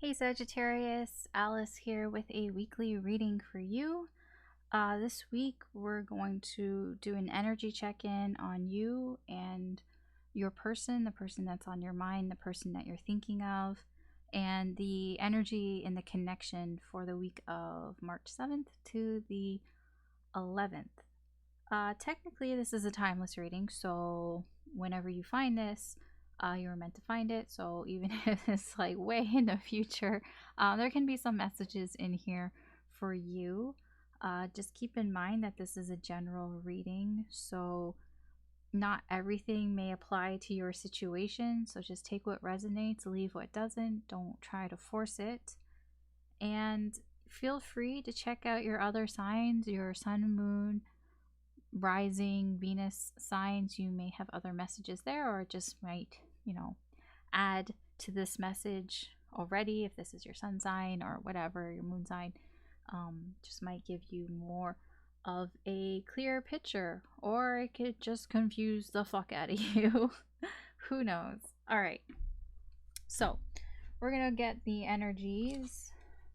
Hey Sagittarius, Alice here with a weekly reading for you. This week we're going to do an energy check-in on you and your person, the person that's on your mind, the person that you're thinking of, and the energy and the connection for the week of March 7th to the 11th. Technically this is a timeless reading, so whenever you find this, you were meant to find it. So even if it's like way in the future, there can be some messages in here for you. Just keep in mind that this is a general reading, so not everything may apply to your situation. So just take what resonates, leave what doesn't. Don't try to force it. And feel free to check out your other signs, your sun, moon, rising, Venus signs. You may have other messages there, or it just might, add to this message already. If this is your sun sign or whatever, your moon sign, just might give you more of a clear picture, or it could just confuse the fuck out of you. Who knows? All right, so we're gonna get the energies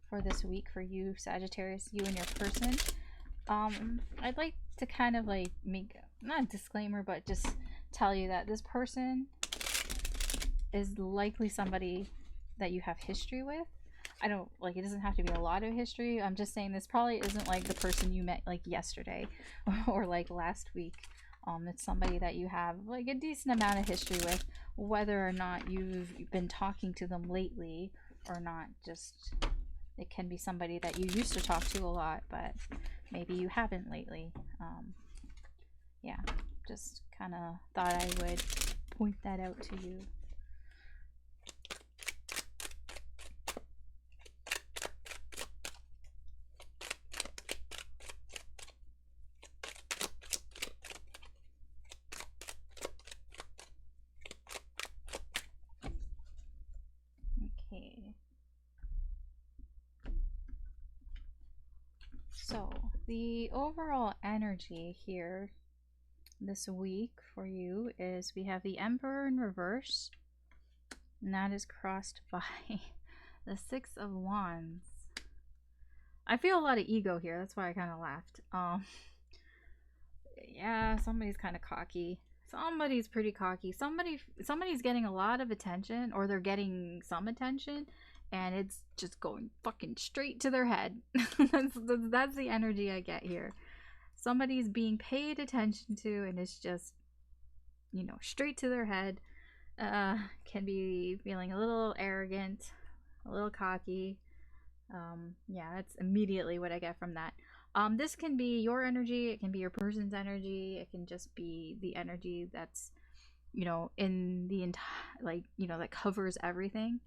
for this week for you, Sagittarius, you and your person. I'd like to kind of like make, not a disclaimer, but just tell you that this person is likely somebody that you have history with. I don't, like, it doesn't have to be a lot of history. I'm just saying this probably isn't like the person you met like yesterday or like last week. It's somebody that you have like a decent amount of history with, whether or not you've been talking to them lately or not. Just, it can be somebody that you used to talk to a lot, but maybe you haven't lately. Yeah, just kind of thought I would point that out to you. Okay. So the overall energy here this week for you is we have the Emperor in reverse, and that is crossed by the Six of Wands. I feel a lot of ego here, that's why I kind of laughed. Yeah, somebody's kind of cocky. Somebody's pretty cocky. Somebody's getting a lot of attention, or they're getting some attention, and it's just going fucking straight to their head. that's the energy I get here. Somebody's being paid attention to, and it's just, straight to their head. Can be feeling a little arrogant, a little cocky. Yeah, that's immediately what I get from that. This can be your energy, it can be your person's energy, it can just be the energy that's, in the entire, like, that covers everything.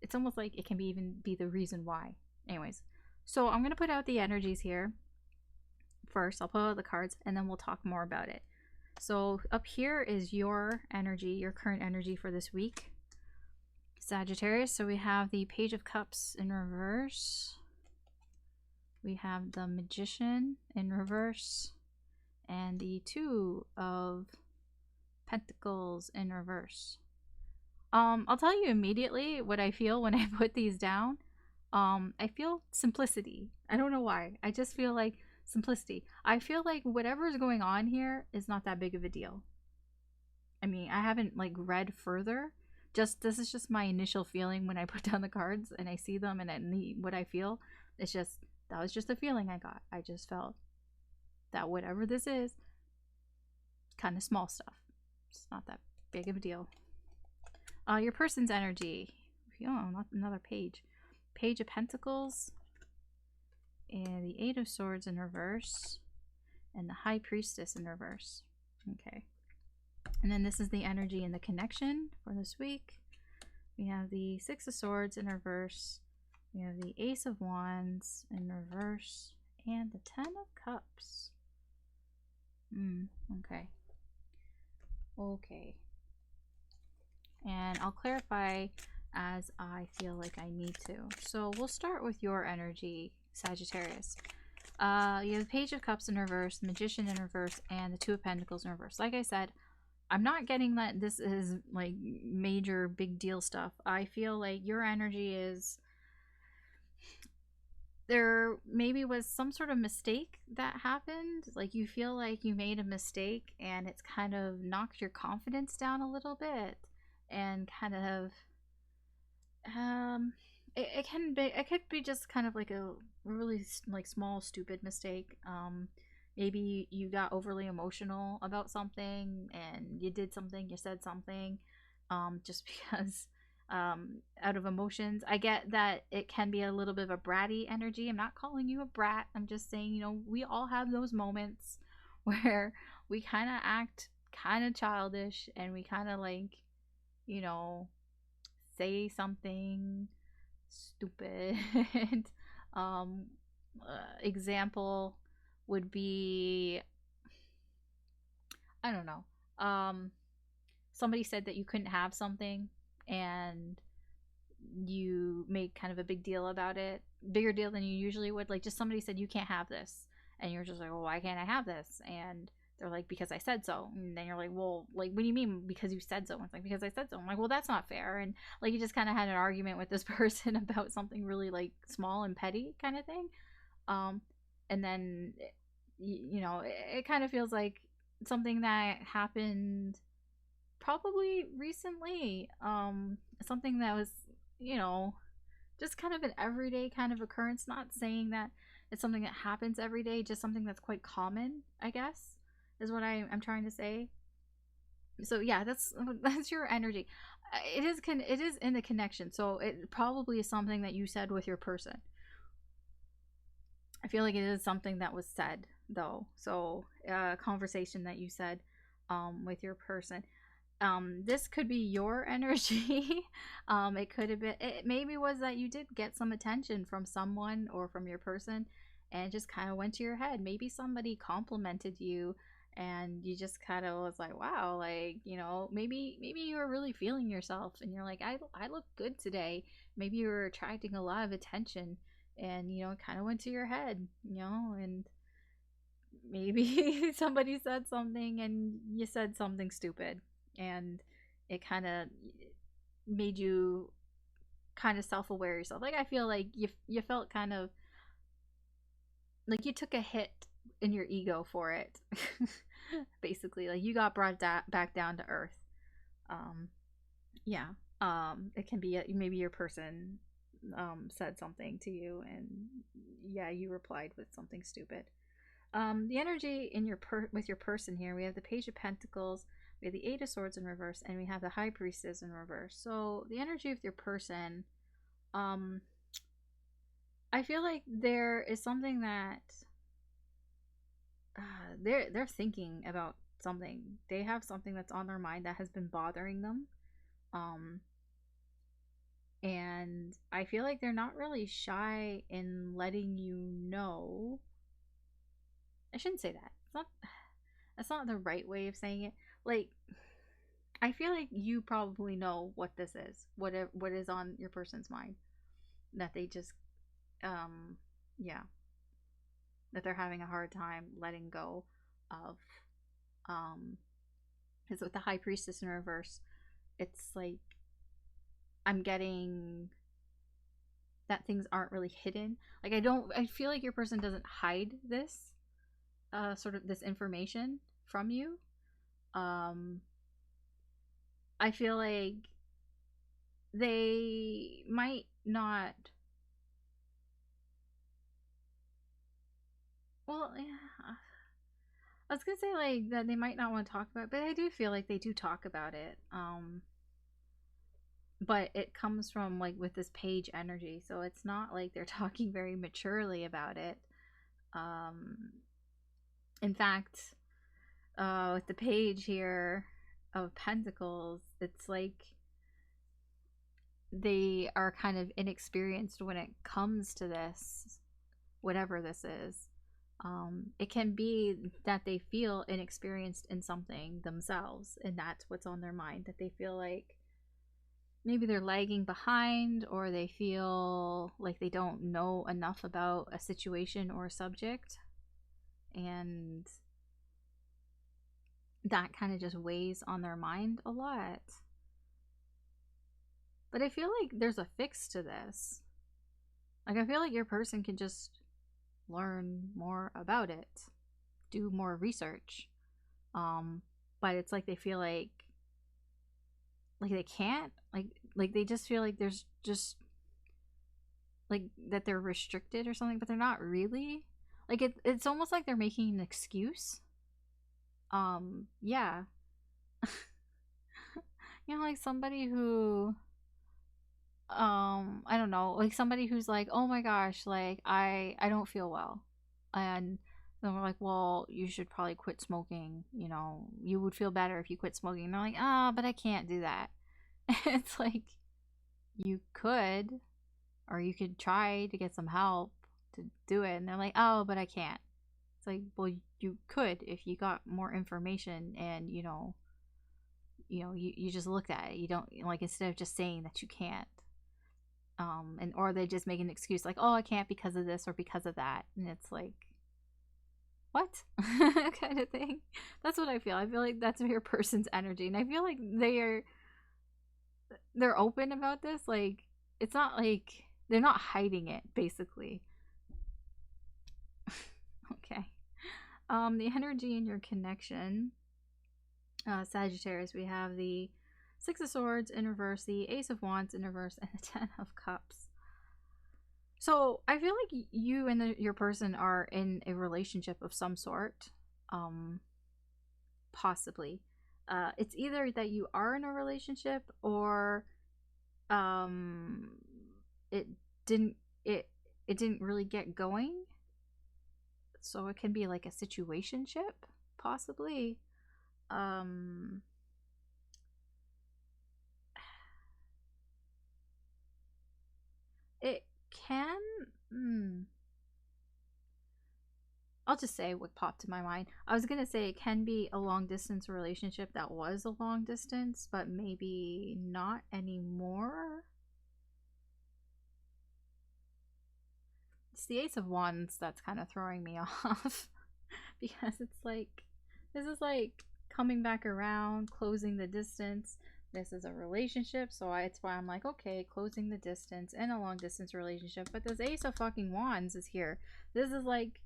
It's almost like it can be even be the reason why. Anyways, so I'm going to put out the energies here. First, I'll put out the cards, and then we'll talk more about it. So up here is your energy, your current energy for this week, Sagittarius. So we have the Page of Cups in reverse. We have the Magician in reverse. And the Two of Pentacles in reverse. I'll tell you immediately what I feel when I put these down. I feel simplicity. I don't know why. I just feel like simplicity. I feel like whatever is going on here is not that big of a deal. I mean, I haven't like read further. This is just my initial feeling when I put down the cards and I see them, and what I feel. It's just, that was just a feeling I got. I just felt that whatever this is, kind of small stuff. It's not that big of a deal. Your person's energy. Oh, not another page. Page of Pentacles. And the Eight of Swords in reverse. And the High Priestess in reverse. Okay. And then this is the energy and the connection for this week. We have the Six of Swords in reverse. We have the Ace of Wands in reverse. And the Ten of Cups. Okay. Okay. And I'll clarify as I feel like I need to. So we'll start with your energy, Sagittarius. You have the Page of Cups in reverse, the Magician in reverse, and the Two of Pentacles in reverse. Like I said, I'm not getting that this is like major big deal stuff. I feel like your energy is there maybe was some sort of mistake that happened. Like you feel like you made a mistake and it's kind of knocked your confidence down a little bit and kind of it could be just kind of like a really like small stupid mistake. Maybe you got overly emotional about something and you did something, you said something, just because out of emotions. I get that it can be a little bit of a bratty energy. I'm not calling you a brat. I'm just saying, you know, we all have those moments where we kind of act kind of childish and we kind of like, you know, say something stupid. um Example would be, I don't know, somebody said that you couldn't have something and you made kind of a big deal about it, bigger deal than you usually would. Like just somebody said you can't have this and you're just like, well, why can't I have this? And they're like, because I said so. And then you're like, well, like, what do you mean because you said so? And it's like, because I said so. I'm like, well, that's not fair. And like you just kind of had an argument with this person about something really like small and petty kind of thing. And then you know, it kind of feels like something that happened probably recently. Something that was, you know, just kind of an everyday kind of occurrence. Not saying that it's something that happens every day, just something that's quite common, I guess, is what I'm trying to say. So yeah, that's your energy. It is in the connection, so it probably is something that you said with your person. I feel like it is something that was said though. So a conversation that you said with your person. This could be your energy. It could have been, it maybe was that you did get some attention from someone or from your person and it just kind of went to your head. Maybe somebody complimented you and you just kind of was like, wow, like, you know, maybe you were really feeling yourself and you're like, I look good today. Maybe you were attracting a lot of attention and, you know, it kind of went to your head, you know, and maybe somebody said something and you said something stupid and it kind of made you kind of self-aware yourself. Like I feel like you felt kind of like you took a hit in your ego for it. Basically, like you got brought back down to earth. um yeah. It can be maybe your person said something to you and yeah, you replied with something stupid. The energy in your with your person here, we have the Page of Pentacles, we have the Eight of Swords in reverse, and we have the High Priestess in reverse. So the energy of your person, I feel like there is something that they're thinking about something. They have something that's on their mind that has been bothering them. And I feel like they're not really shy in letting you know. I shouldn't say that. That's not the right way of saying it. Like, I feel like you probably know what this is, what is on your person's mind, that they just, yeah, that they're having a hard time letting go of. Because with the High Priestess in reverse, it's like I'm getting that things aren't really hidden. Like I feel like your person doesn't hide this, sort of this information from you. I feel like they might not. Well, yeah. I was gonna say like that they might not want to talk about it, but I do feel like they do talk about it. But it comes from like with this page energy, so it's not like they're talking very maturely about it. In fact, with the page here of Pentacles, it's like they are kind of inexperienced when it comes to this, whatever this is. It can be that they feel inexperienced in something themselves, and that's what's on their mind, that they feel like maybe they're lagging behind, or they feel like they don't know enough about a situation or a subject, and that kind of just weighs on their mind a lot. But I feel like there's a fix to this. Like, I feel like your person can just learn more about it, do more research. But it's like they feel like they can't, like they just feel like there's just like that they're restricted or something, but they're not really. Like it's almost like they're making an excuse. Yeah. You know, like somebody who I don't know, like somebody who's like, oh my gosh, like I don't feel well, and then we're like, well, you should probably quit smoking, you know, you would feel better if you quit smoking. And they're like, ah, but I can't do that. It's like, you could, or you could try to get some help to do it, and they're like, oh, but I can't. It's like, well, you could if you got more information, and you just looked at it. You don't, like, instead of just saying that you can't, and or they just make an excuse like, oh, I can't because of this or because of that, and it's like, what? Kind of thing. That's what I feel. I feel like that's your person's energy, and I feel like they're open about this. Like, it's not like they're not hiding it, basically. Okay. The energy in your connection, Sagittarius, we have the Six of Swords in reverse, the Ace of Wands in reverse, and the Ten of Cups. So I feel like you and your person are in a relationship of some sort, possibly. It's either that you are in a relationship, or it didn't it didn't really get going. So it can be like a situationship, possibly. It can. I'll just say what popped in my mind. I was gonna say it can be a long distance relationship that was a long distance, but maybe not anymore. It's the Ace of Wands that's kind of throwing me off, because it's like, this is like coming back around, closing the distance. This is a relationship, so it's why I'm like, okay, closing the distance in a long distance relationship. But this Ace of fucking Wands is here. This is like,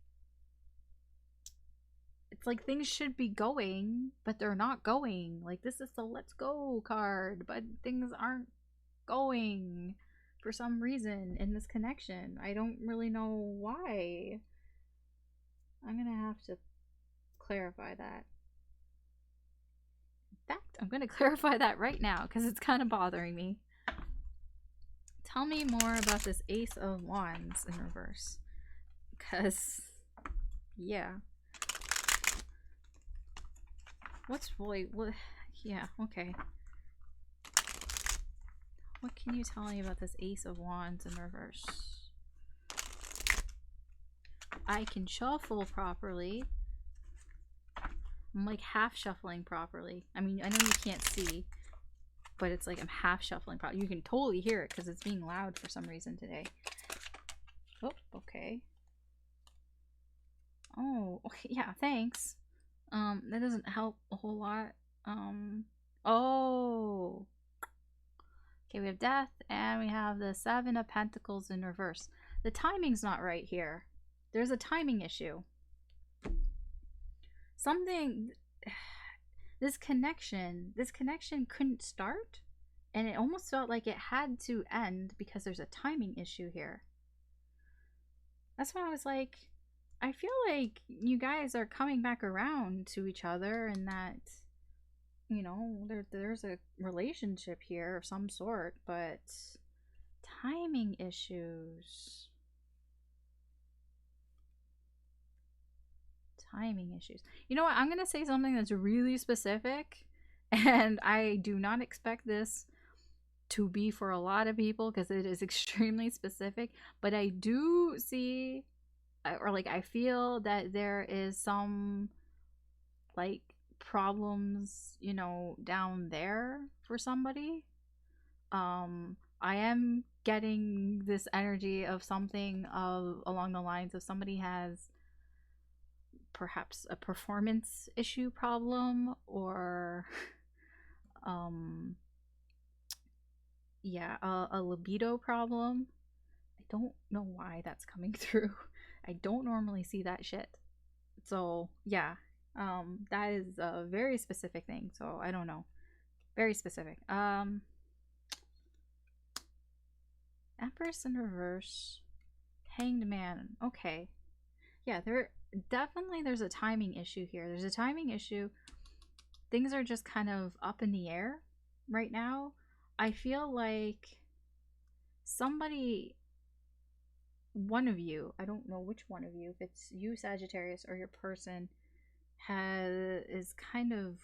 it's like things should be going, but they're not going. Like, this is the let's go card, but things aren't going for some reason in this connection. I don't really know why. I'm gonna have to clarify that. In fact, I'm gonna clarify that right now because it's kind of bothering me. Tell me more about this Ace of Wands in reverse. Because, yeah. What's really, what? Yeah, okay. What can you tell me about this Ace of Wands in reverse? I can shuffle properly. I'm like half shuffling properly. I mean, I know you can't see, but it's like I'm half shuffling properly. You can totally hear it because it's being loud for some reason today. Oh, okay. Oh, okay, yeah, thanks. That doesn't help a whole lot. Oh. Okay, we have Death, and we have the Seven of Pentacles in reverse. The timing's not right here. There's a timing issue. Something, this connection couldn't start, and it almost felt like it had to end because there's a timing issue here. That's why I was like, I feel like you guys are coming back around to each other, and that, you know, there's a relationship here of some sort, but timing issues. Timing issues. You know what? I'm going to say something that's really specific, and I do not expect this to be for a lot of people because it is extremely specific, but I do see, or like I feel that there is some like problems, you know, down there for somebody. I am getting this energy of something of along the lines of somebody has perhaps a performance issue problem, or yeah, a libido problem. I don't know why that's coming through. I don't normally see that shit. So yeah, that is a very specific thing. So I don't know. Very specific. Empress in reverse. Hanged man. Okay. Yeah, there's a timing issue here. There's a timing issue. Things are just kind of up in the air right now. I feel like somebody, one of you, I don't know which one of you, if it's you, Sagittarius, or your person, is kind of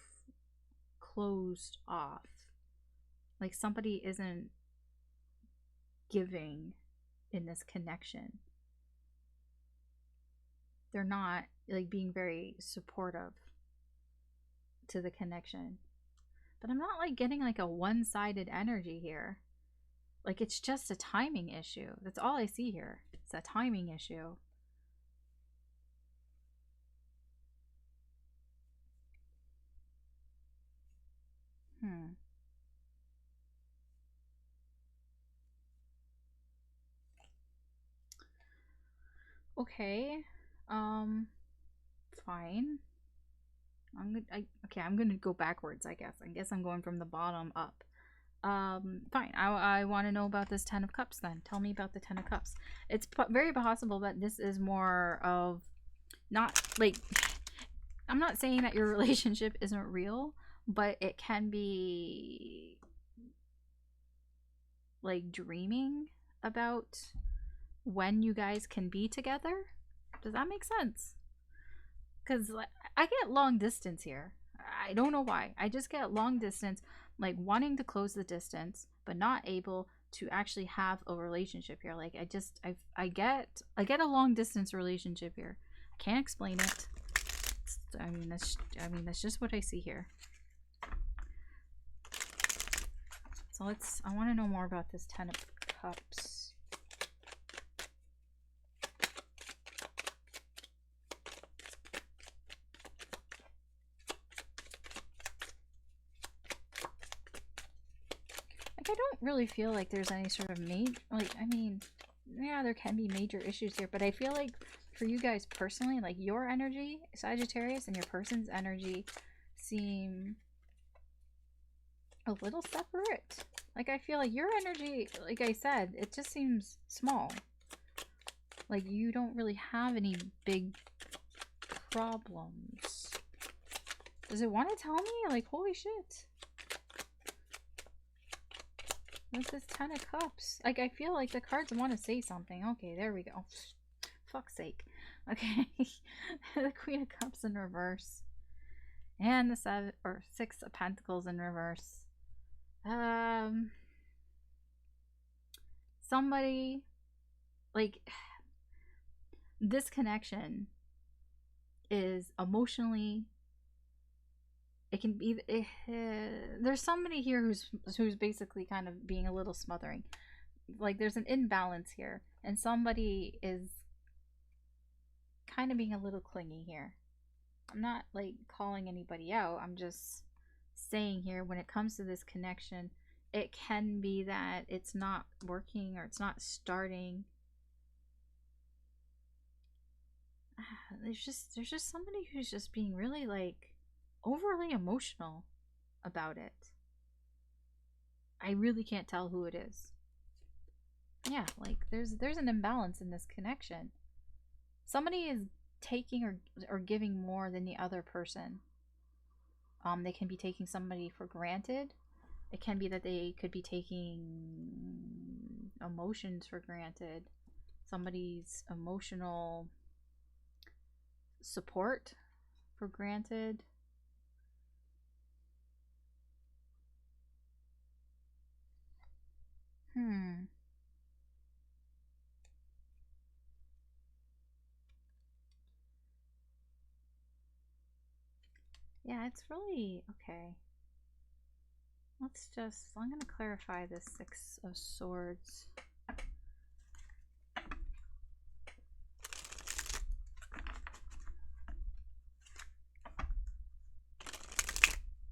closed off. Like somebody isn't giving in this connection. They're not like being very supportive to the connection. But I'm not like getting like a one-sided energy here. Like it's just a timing issue. That's all I see here. It's a timing issue. Okay. Fine. I'm gonna go backwards, I guess. I guess I'm going from the bottom up. Fine. I want to know about this Ten of Cups then. Tell me about the Ten of Cups. It's very possible that this is more of not like, I'm not saying that your relationship isn't real, but it can be like dreaming about when you guys can be together. Does that make sense? Because like, I get long distance here. I don't know why. I just get long distance, like wanting to close the distance, but not able to actually have a relationship here. Like I get a long distance relationship here. I can't explain it. I mean that's just what I see here. So I want to know more about this Ten of Cups. I don't really feel like there's any sort of I mean, yeah, there can be major issues here, but I feel like for you guys personally, like your energy, Sagittarius, and your person's energy seem a little separate. Like I feel like your energy, like I said, it just seems small. Like you don't really have any big problems. Does it want to tell me? Like, holy shit. What's this Ten of Cups? Like, I feel like the cards want to say something. Okay, there we go. Fuck's sake. Okay. The Queen of Cups in reverse. And the Six of Pentacles in reverse. Somebody, like, this connection is emotionally, it can be, there's somebody here who's basically kind of being a little smothering. Like there's an imbalance here, and somebody is kind of being a little clingy here. I'm not like calling anybody out. I'm just saying here, when it comes to this connection, it can be that it's not working or it's not starting. There's just somebody who's just being really like overly emotional about it. I really can't tell who it is. Yeah, like there's an imbalance in this connection. Somebody is taking or giving more than the other person. They can be taking somebody for granted. It can be that they could be taking emotions for granted. Somebody's emotional support for granted. Yeah, it's really okay. I'm going to clarify this Six of Swords.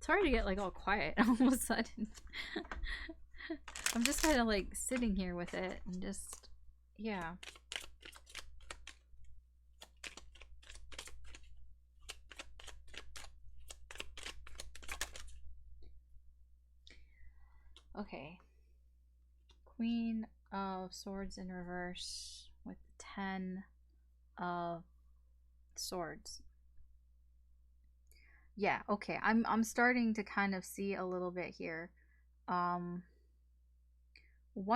hard to get like all quiet all of a sudden. I'm just kind of like sitting here with it and just, yeah. Okay. Queen of Swords in reverse with 10 of Swords. Yeah, okay. I'm starting to kind of see a little bit here. One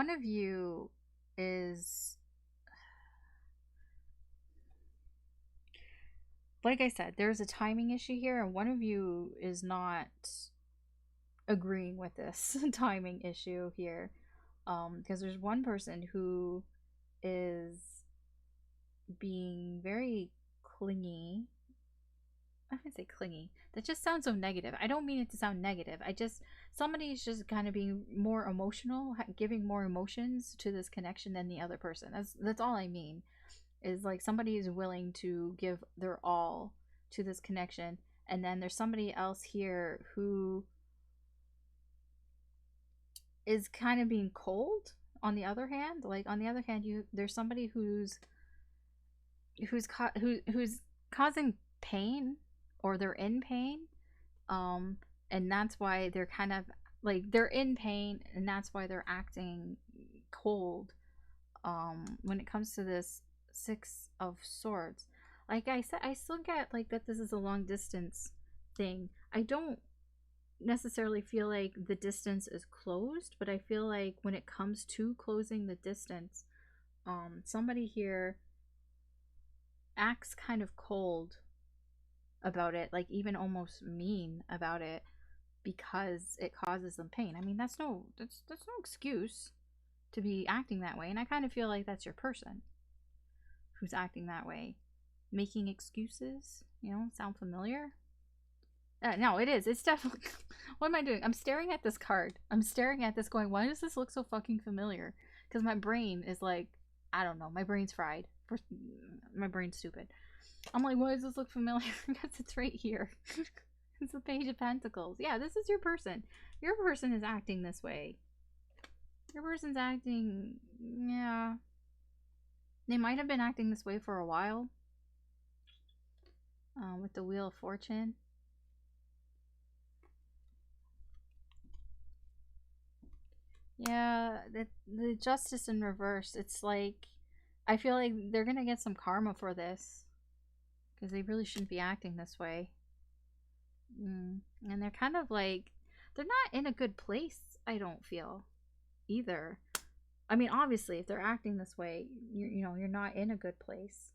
of you is, like I said, there's a timing issue here, and one of you is not agreeing with this timing issue here. Because there's one person who is being very clingy. I wouldn't say clingy. That just sounds so negative. I don't mean it to sound negative. Somebody's just kind of being more emotional, giving more emotions to this connection than the other person. That's all I mean. Is like somebody is willing to give their all to this connection, and then there's somebody else here who is kind of being cold. On the other hand, there's somebody who's causing pain, or they're in pain, and that's why they're kind of like, they're in pain, and that's why they're acting cold. When it comes to this 6 of Swords, like I said, I still get like that this is a long distance thing. I don't necessarily feel like the distance is closed, but I feel like when it comes to closing the distance, somebody here acts kind of cold about it, like even almost mean about it, because it causes them pain. I mean, that's no excuse to be acting that way, and I kind of feel like that's your person who's acting that way, making excuses. Sound familiar? No, it is. It's definitely. What am I doing? I'm staring at this card. I'm staring at this going, why does this look so fucking familiar? Because my brain is like, I don't know. My brain's fried. My brain's stupid. I'm like, why does this look familiar? Because it's right here. It's the Page of Pentacles. Yeah, this is your person. Your person is acting this way. Your person's acting, yeah. They might have been acting this way for a while. With the Wheel of Fortune. Yeah, the Justice in reverse. It's like, I feel like they're gonna get some karma for this, because they really shouldn't be acting this way. And they're kind of like, they're not in a good place, I don't feel, either. I mean, obviously, if they're acting this way, you're not in a good place.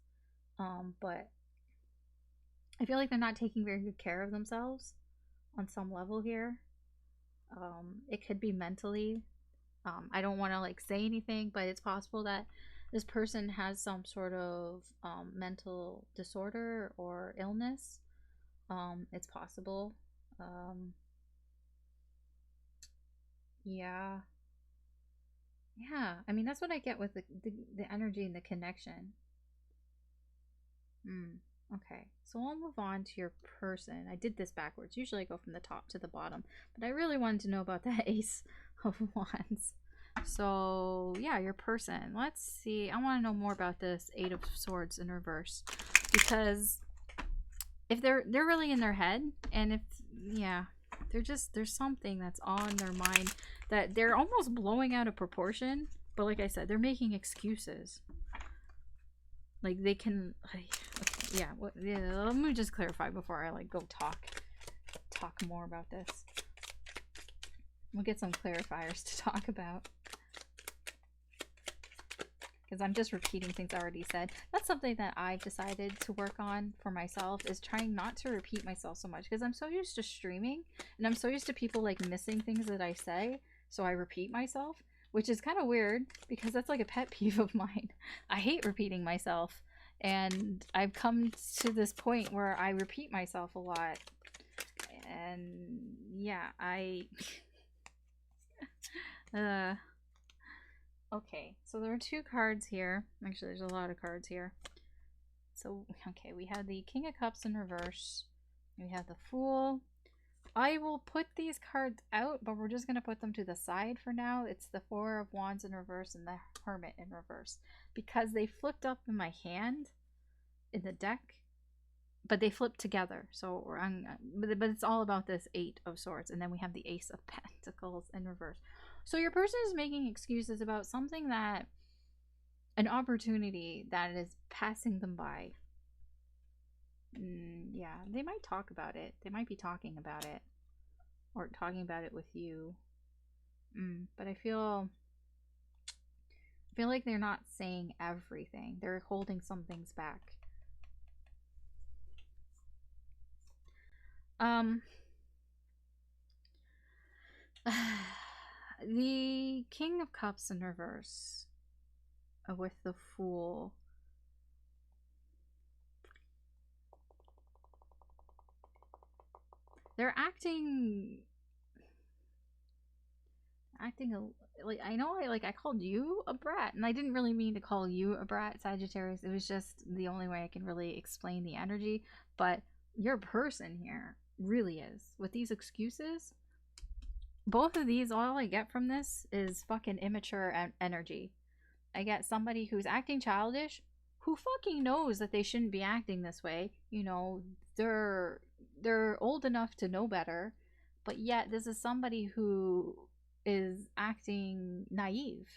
But I feel like they're not taking very good care of themselves on some level here. It could be mentally. I don't want to like say anything, but it's possible that this person has some sort of mental disorder or illness. It's possible. Yeah. I mean, that's what I get with the energy and the connection. Okay, so I'll move on to your person. I did this backwards. Usually I go from the top to the bottom, but I really wanted to know about that Ace of Wands. So yeah, your person. Let's see. I want to know more about this 8 of Swords in reverse, because if they're really in their head, and if there's something that's on their mind that they're almost blowing out of proportion. But like I said, they're making excuses. Like they can, yeah. Let me just clarify before I like go talk more about this. We'll get some clarifiers to talk about, because I'm just repeating things I already said. That's something that I've decided to work on for myself, is trying not to repeat myself so much, because I'm so used to streaming and I'm so used to people like missing things that I say, so I repeat myself, which is kind of weird because that's like a pet peeve of mine. I hate repeating myself, and I've come to this point where I repeat myself a lot, and yeah, okay, so there are 2 cards here. Actually, there's a lot of cards here. So, okay, we have the King of Cups in reverse. We have the Fool. I will put these cards out, but we're just going to put them to the side for now. It's the Four of Wands in reverse and the Hermit in reverse. Because they flipped up in my hand in the deck, but they flipped together. So but it's all about this Eight of Swords. And then we have the Ace of Pentacles in reverse. So your person is making excuses about something that, an opportunity that is passing them by. Yeah, they might talk about it. They might be talking about it. Or talking about it with you. But I feel like they're not saying everything. They're holding some things back. The King of Cups in reverse with the Fool. They're acting like, I know I called you a brat, and I didn't really mean to call you a brat, Sagittarius. It was just the only way I can really explain the energy. But your person here really is, with these excuses, both of these, all I get from this is fucking immature energy. I get somebody who's acting childish, who fucking knows that they shouldn't be acting this way. You know, they're old enough to know better, but yet this is somebody who is acting naive.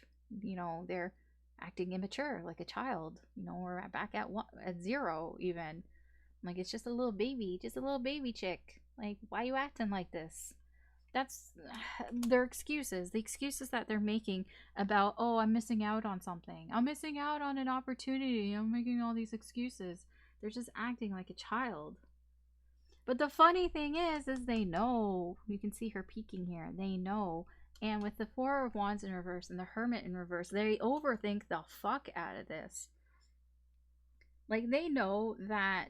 You know, they're acting immature, like a child. You know, we're back at zero even. Like, it's just a little baby chick. Like, why are you acting like this? That's their excuses. The excuses that they're making about, oh, I'm missing out on something. I'm missing out on an opportunity. I'm making all these excuses. They're just acting like a child. But the funny thing is they know. You can see her peeking here. They know. And with the Four of Wands in reverse and the Hermit in reverse, they overthink the fuck out of this. Like, they know that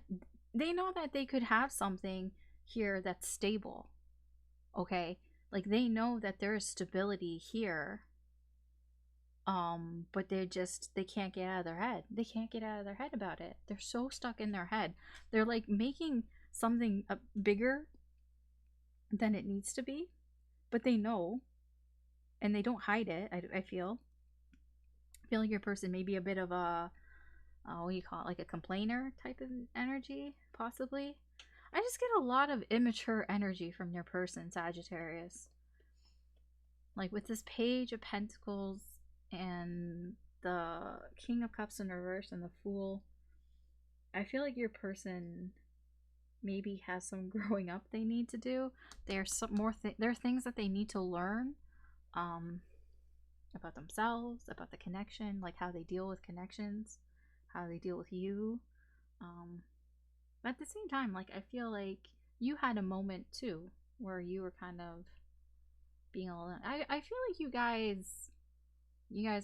they could have something here that's stable. Okay? Like, they know that there is stability here. But they can't get out of their head. They can't get out of their head about it. They're so stuck in their head. They're like making something bigger than it needs to be, but they know, and they don't hide it. I feel like your person may be a bit of a what do you call it, like a complainer type of energy, possibly. I just get a lot of immature energy from your person, Sagittarius. Like with this Page of Pentacles and the King of Cups in reverse and the Fool, I feel like your person maybe has some growing up they need to do. There's some more there are things that they need to learn about themselves, about the connection, like how they deal with connections, how they deal with you. But at the same time, like, I feel like you had a moment too where you were kind of being alone. I feel like you guys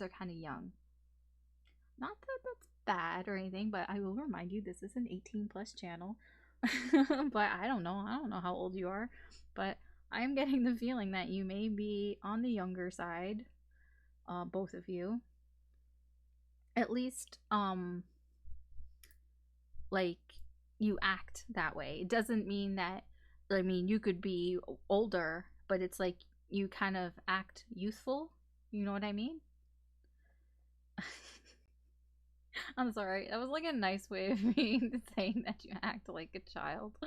are kind of young. Not that that's bad or anything, but I will remind you, this is an 18+ channel. But I don't know how old you are, but I'm getting the feeling that you may be on the younger side, both of you. At least, like, you act that way. It doesn't mean that, I mean, you could be older, but it's like you kind of act youthful. You know what I mean? I'm sorry. That was like a nice way of me saying that you act like a child.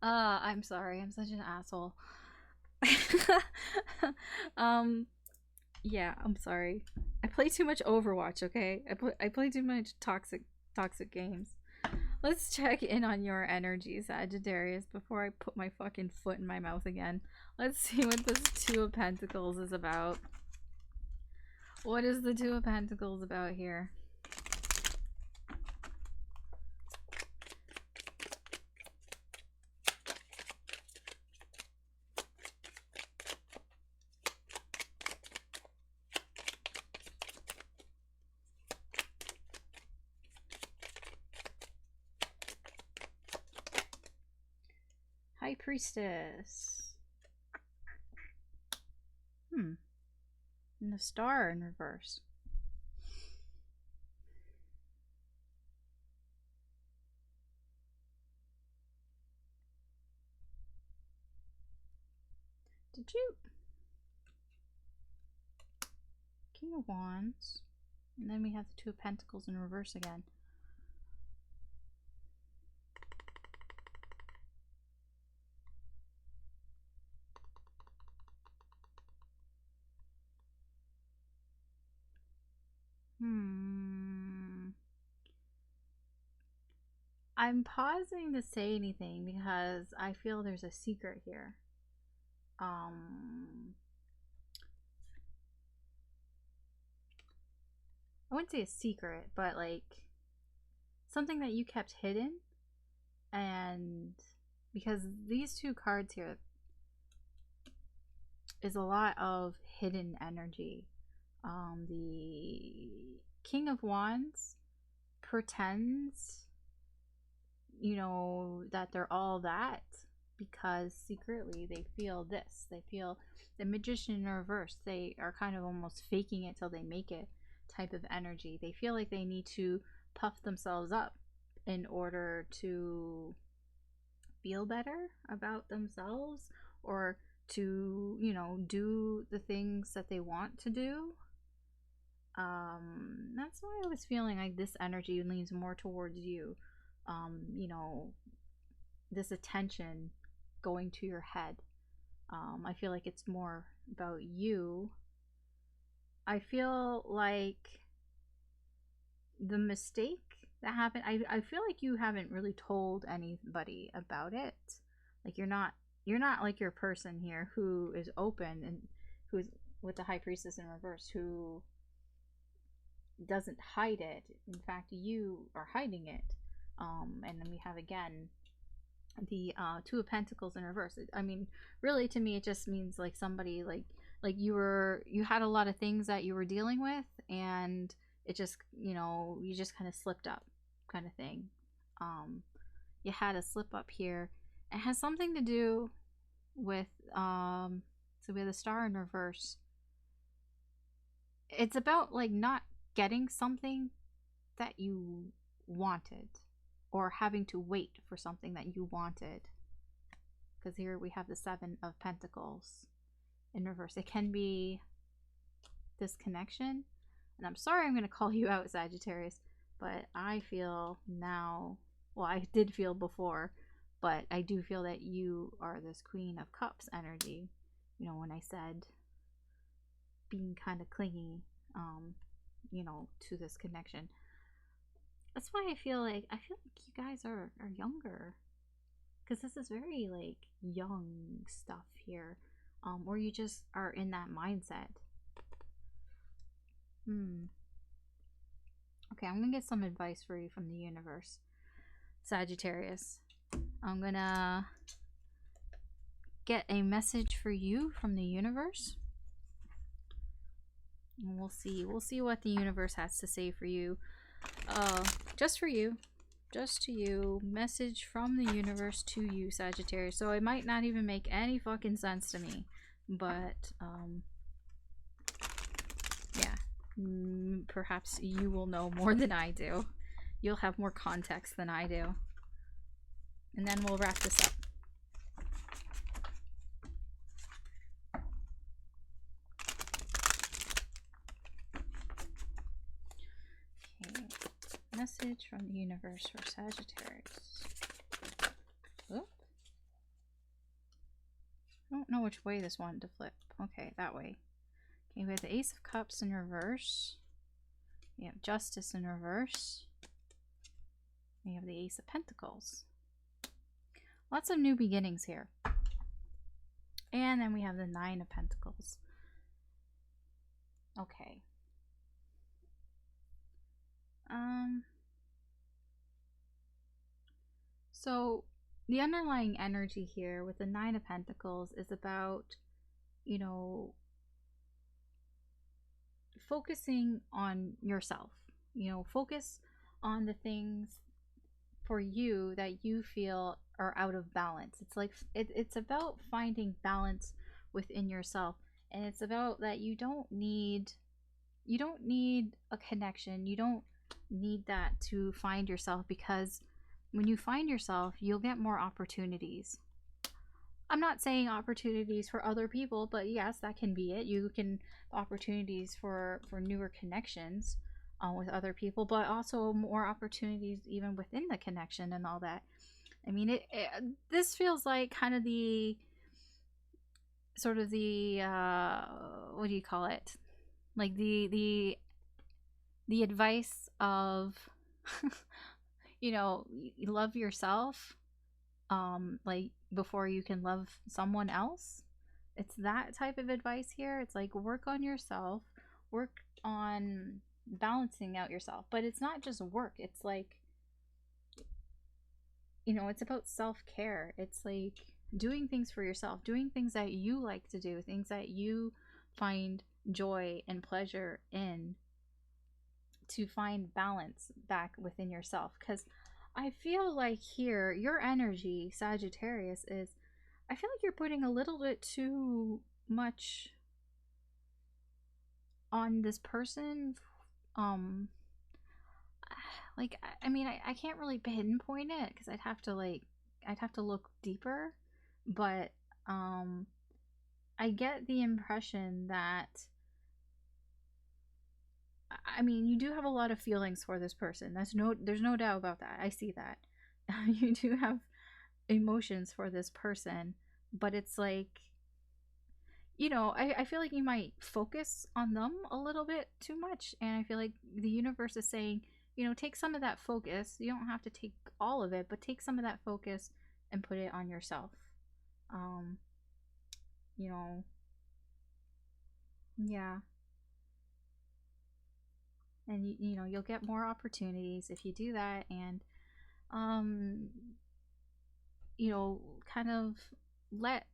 I'm sorry. I'm such an asshole. Yeah, I'm sorry. I play too much Overwatch, okay? I play too much toxic games. Let's check in on your energy, Sagittarius, before I put my fucking foot in my mouth again. Let's see what this Two of Pentacles is about. What is the Two of Pentacles about here? High Priestess. And the Star in reverse. Did you? King of Wands. And then we have the Two of Pentacles in reverse again. I'm pausing to say anything because I feel there's a secret here. I wouldn't say a secret, but like something that you kept hidden. And because these two cards here is a lot of hidden energy. The King of Wands pretends, you know, that they're all that because secretly they feel this. They feel the Magician in reverse. They are kind of almost faking it till they make it type of energy. They feel like they need to puff themselves up in order to feel better about themselves or to, you know, do the things that they want to do. That's why I was feeling like this energy leans more towards you. You know, this attention going to your head. I feel like it's more about you. I feel like the mistake that happened, I feel like you haven't really told anybody about it. Like you're not like your person here who is open and who's with the High Priestess in reverse, who doesn't hide it. In fact, you are hiding it. And then we have again the Two of Pentacles in reverse. I mean, really, to me, it just means like somebody like you had a lot of things that you were dealing with, and it just, you know, you just kind of slipped up, kind of thing. You had a slip up here. It has something to do with so we have the Star in reverse. It's about like not getting something that you wanted, or having to wait for something that you wanted. Because here we have the Seven of Pentacles in reverse. It can be this connection. And I'm sorry I'm going to call you out, Sagittarius, but I feel now, well, I did feel before, but I do feel that you are this Queen of Cups energy. You know, when I said being kind of clingy, you know, to this connection. That's why I feel like you guys are younger, because this is very like young stuff here, or you just are in that mindset. Okay, I'm gonna get some advice for you from the universe, Sagittarius. I'm gonna get a message for you from the universe, and we'll see what the universe has to say for you. Just for you, just to you, message from the universe to you, Sagittarius. So it might not even make any fucking sense to me, but yeah, perhaps you will know more than I do. You'll have more context than I do, and then we'll wrap this up. Message from the universe for Sagittarius. Oop. I don't know which way this wanted to flip. Okay, that way. Okay, we have the Ace of Cups in reverse. We have Justice in reverse. We have the Ace of Pentacles. Lots of new beginnings here. And then we have the Nine of Pentacles. Okay. So the underlying energy here with the Nine of Pentacles is about, you know, focusing on yourself. You know, focus on the things for you that you feel are out of balance. It's like it's about finding balance within yourself, and it's about that you don't need a connection. You don't need that to find yourself, because when you find yourself, you'll get more opportunities. I'm not saying opportunities for other people, but yes, that can be it. You can opportunities for newer connections with other people, but also more opportunities even within the connection and all that. I mean, this feels like kind of the sort of the what do you call it? Like the advice of you know, love yourself like before you can love someone else. It's that type of advice here. It's like work on yourself, work on balancing out yourself. But it's not just work. It's like, you know, it's about self-care. It's like doing things for yourself, doing things that you like to do, things that you find joy and pleasure in, to find balance back within yourself. Because I feel like here your energy, Sagittarius, is, I feel like you're putting a little bit too much on this person. um like I mean, I can't really pinpoint it because I'd have to look deeper, but I get the impression that, I mean, you do have a lot of feelings for this person. There's no doubt about that. I see that. You do have emotions for this person, but it's like, you know, I feel like you might focus on them a little bit too much. And I feel like the universe is saying, you know, take some of that focus. You don't have to take all of it, but take some of that focus and put it on yourself. Um, you know, yeah. And you know, you'll get more opportunities if you do that. And um, you know, kind of let,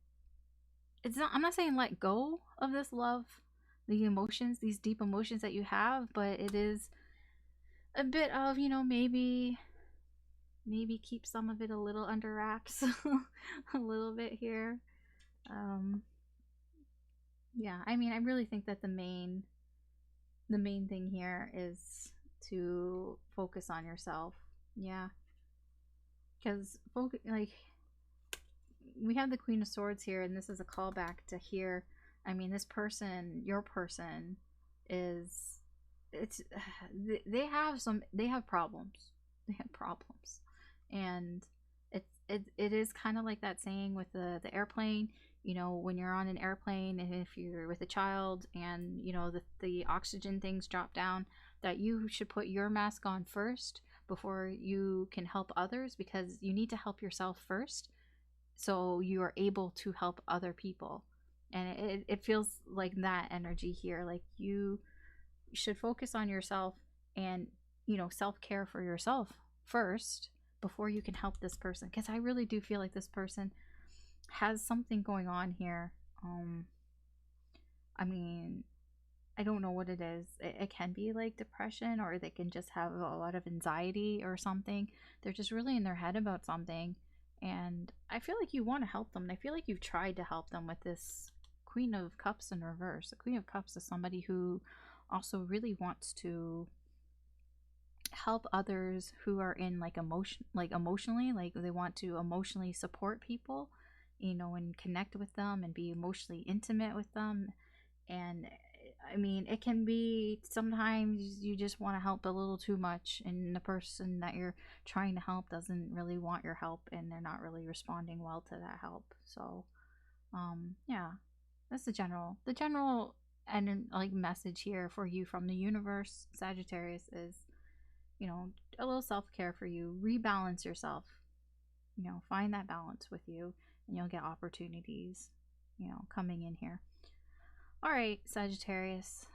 it's not, I'm not saying let go of this love, the emotions, these deep emotions that you have, but it is a bit of, you know, maybe keep some of it a little under wraps a little bit here. um yeah, I mean, I really think that the main thing here is to focus on yourself. Yeah, because like, we have the Queen of Swords here, and this is a callback to here. I mean, this person, your person, is, it's they have problems. They have problems, and it is kind of like that saying with the airplane. You know, when you're on an airplane, and if you're with a child, and you know the oxygen things drop down, that you should put your mask on first before you can help others, because you need to help yourself first so you are able to help other people. And it feels like that energy here, like you should focus on yourself, and you know, self-care for yourself first before you can help this person, because I really do feel like this person has something going on here. I mean, I don't know what it is. It can be like depression, or they can just have a lot of anxiety or something. They're just really in their head about something. And I feel like you want to help them. And I feel like you've tried to help them with this Queen of Cups in reverse. The Queen of Cups is somebody who also really wants to help others who are in like emotionally, like they want to emotionally support people, you know, and connect with them and be emotionally intimate with them. And I mean, it can be sometimes you just want to help a little too much, and the person that you're trying to help doesn't really want your help, and they're not really responding well to that help. So yeah, that's the general and like message here for you from the universe, Sagittarius, is, you know, a little self-care for you. Rebalance yourself, you know, find that balance with you, and you'll get opportunities, you know, coming in here. All right, Sagittarius,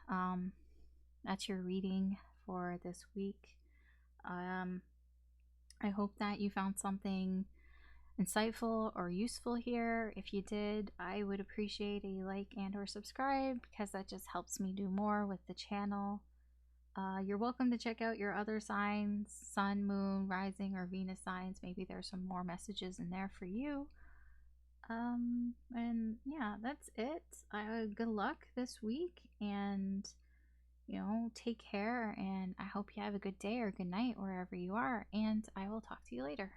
that's your reading for this week. I hope that you found something insightful or useful here. If you did, I would appreciate a like and or subscribe, because that just helps me do more with the channel. You're welcome to check out your other signs, sun, moon, rising, or Venus signs. Maybe there's some more messages in there for you. And yeah, that's it. Good luck this week, and you know, take care, and I hope you have a good day or good night wherever you are, and I will talk to you later.